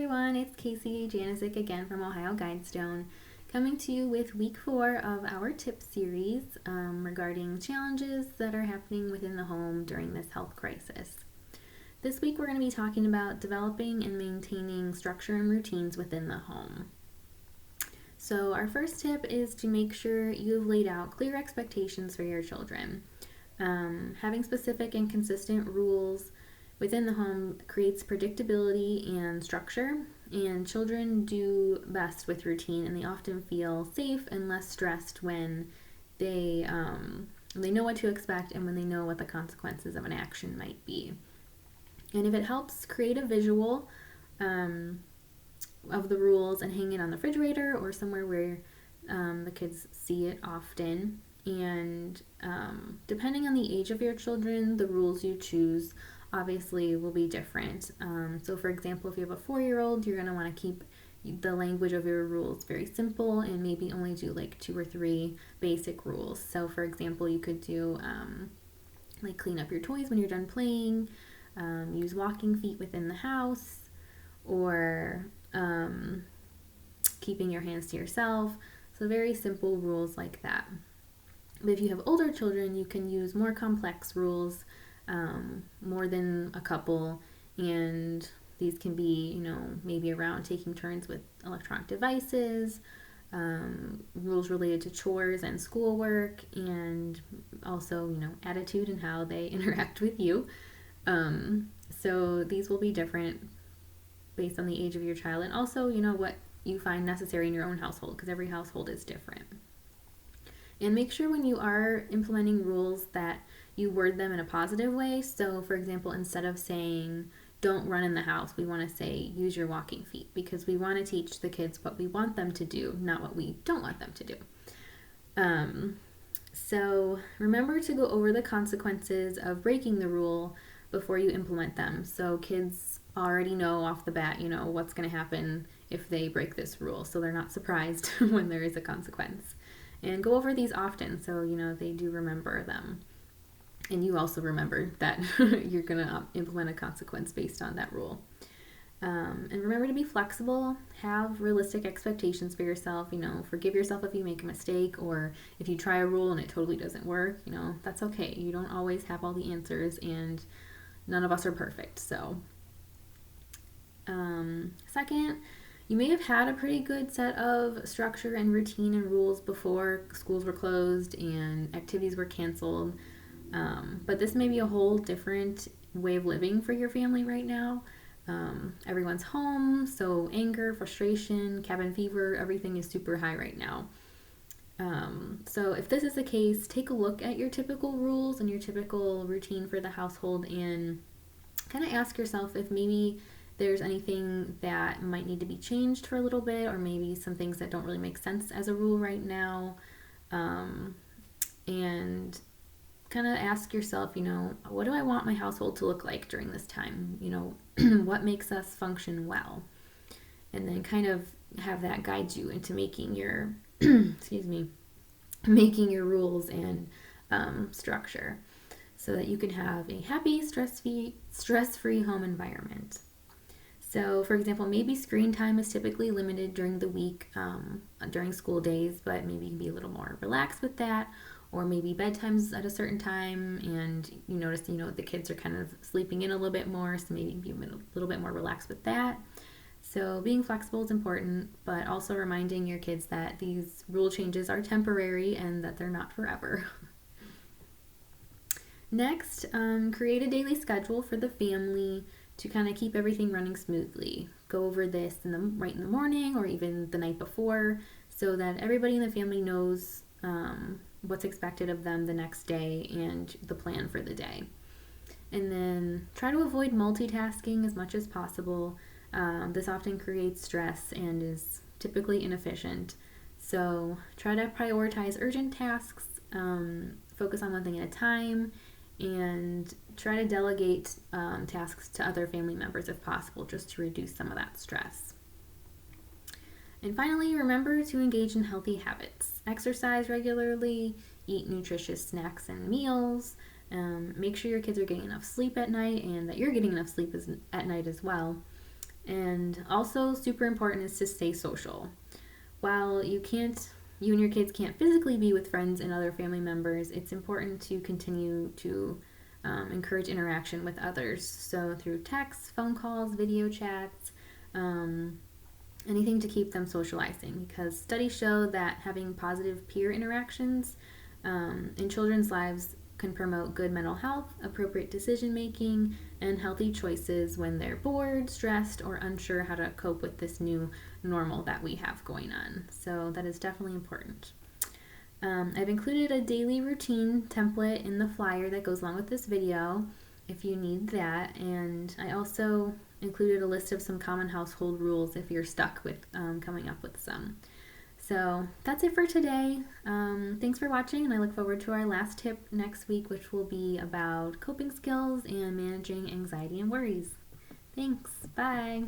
everyone, it's Casey Janisic again from Ohio Guidestone, coming to you with week 4 of our tip series regarding challenges that are happening within the home during this health crisis. This week we're going to be talking about developing and maintaining structure and routines within the home. So our first tip is to make sure you've laid out clear expectations for your children. Having specific and consistent rules within the home creates predictability and structure, and children do best with routine, and they often feel safe and less stressed when they know what to expect and when they know what the consequences of an action might be. And if it helps, create a visual of the rules and hang it on the refrigerator or somewhere where the kids see it often. And depending on the age of your children, the rules you choose obviously will be different. So for example, if you have a 4-year-old, you're going to want to keep the language of your rules very simple and maybe only do like 2 or 3 basic rules. So for example, you could do like clean up your toys when you're done playing, use walking feet within the house, or keeping your hands to yourself. So very simple rules like that. But if you have older children, you can use more complex rules, more than a couple, and these can be, maybe around taking turns with electronic devices, rules related to chores and schoolwork, and also, attitude and how they interact with you. So these will be different based on the age of your child, and also, what you find necessary in your own household, because every household is different. And make sure when you are implementing rules that you word them in a positive way. So, for example, instead of saying, don't run in the house, we want to say, use your walking feet, because we want to teach the kids what we want them to do, not what we don't want them to do. So remember to go over the consequences of breaking the rule before you implement them. So kids already know off the bat, what's going to happen if they break this rule. So they're not surprised when there is a consequence. And go over these often so, they do remember them. And you also remember that you're going to implement a consequence based on that rule. And remember to be flexible. Have realistic expectations for yourself. Forgive yourself if you make a mistake, or if you try a rule and it totally doesn't work. That's okay. You don't always have all the answers, and none of us are perfect. So, second, you may have had a pretty good set of structure and routine and rules before schools were closed and activities were canceled. But this may be a whole different way of living for your family right now. Everyone's home, so anger, frustration, cabin fever, everything is super high right now. So if this is the case, take a look at your typical rules and your typical routine for the household and kind of ask yourself if maybe there's anything that might need to be changed for a little bit, or maybe some things that don't really make sense as a rule right now. And kind of ask yourself, what do I want my household to look like during this time? What makes us function well? And then kind of have that guide you into making your, making your rules and structure so that you can have a happy, stress-free home environment. So, for example, maybe screen time is typically limited during the week, during school days, but maybe you can be a little more relaxed with that. Or maybe bedtime's at a certain time and you notice, the kids are kind of sleeping in a little bit more, so maybe be a little bit more relaxed with that. So being flexible is important, but also reminding your kids that these rule changes are temporary and that they're not forever. Next, create a daily schedule for the family to kind of keep everything running smoothly. Go over this right in the morning or even the night before so that everybody in the family knows what's expected of them the next day and the plan for the day. And then try to avoid multitasking as much as possible. This often creates stress and is typically inefficient. So try to prioritize urgent tasks, focus on one thing at a time, and try to delegate tasks to other family members if possible, just to reduce some of that stress. And finally, remember to engage in healthy habits. Exercise regularly, eat nutritious snacks and meals, make sure your kids are getting enough sleep at night and that you're getting enough sleep at night as well. And also, super important is to stay social. While you and your kids can't physically be with friends and other family members, it's important to continue to encourage interaction with others. So, through texts, phone calls, video chats, um, anything to keep them socializing, because studies show that having positive peer interactions in children's lives can promote good mental health, appropriate decision making, and healthy choices when they're bored, stressed, or unsure how to cope with this new normal that we have going on. So, that is definitely important. I've included a daily routine template in the flyer that goes along with this video if you need that. And I also included a list of some common household rules if you're stuck with coming up with some. So that's it for today. Thanks for watching, and I look forward to our last tip next week, which will be about coping skills and managing anxiety and worries. Thanks. Bye.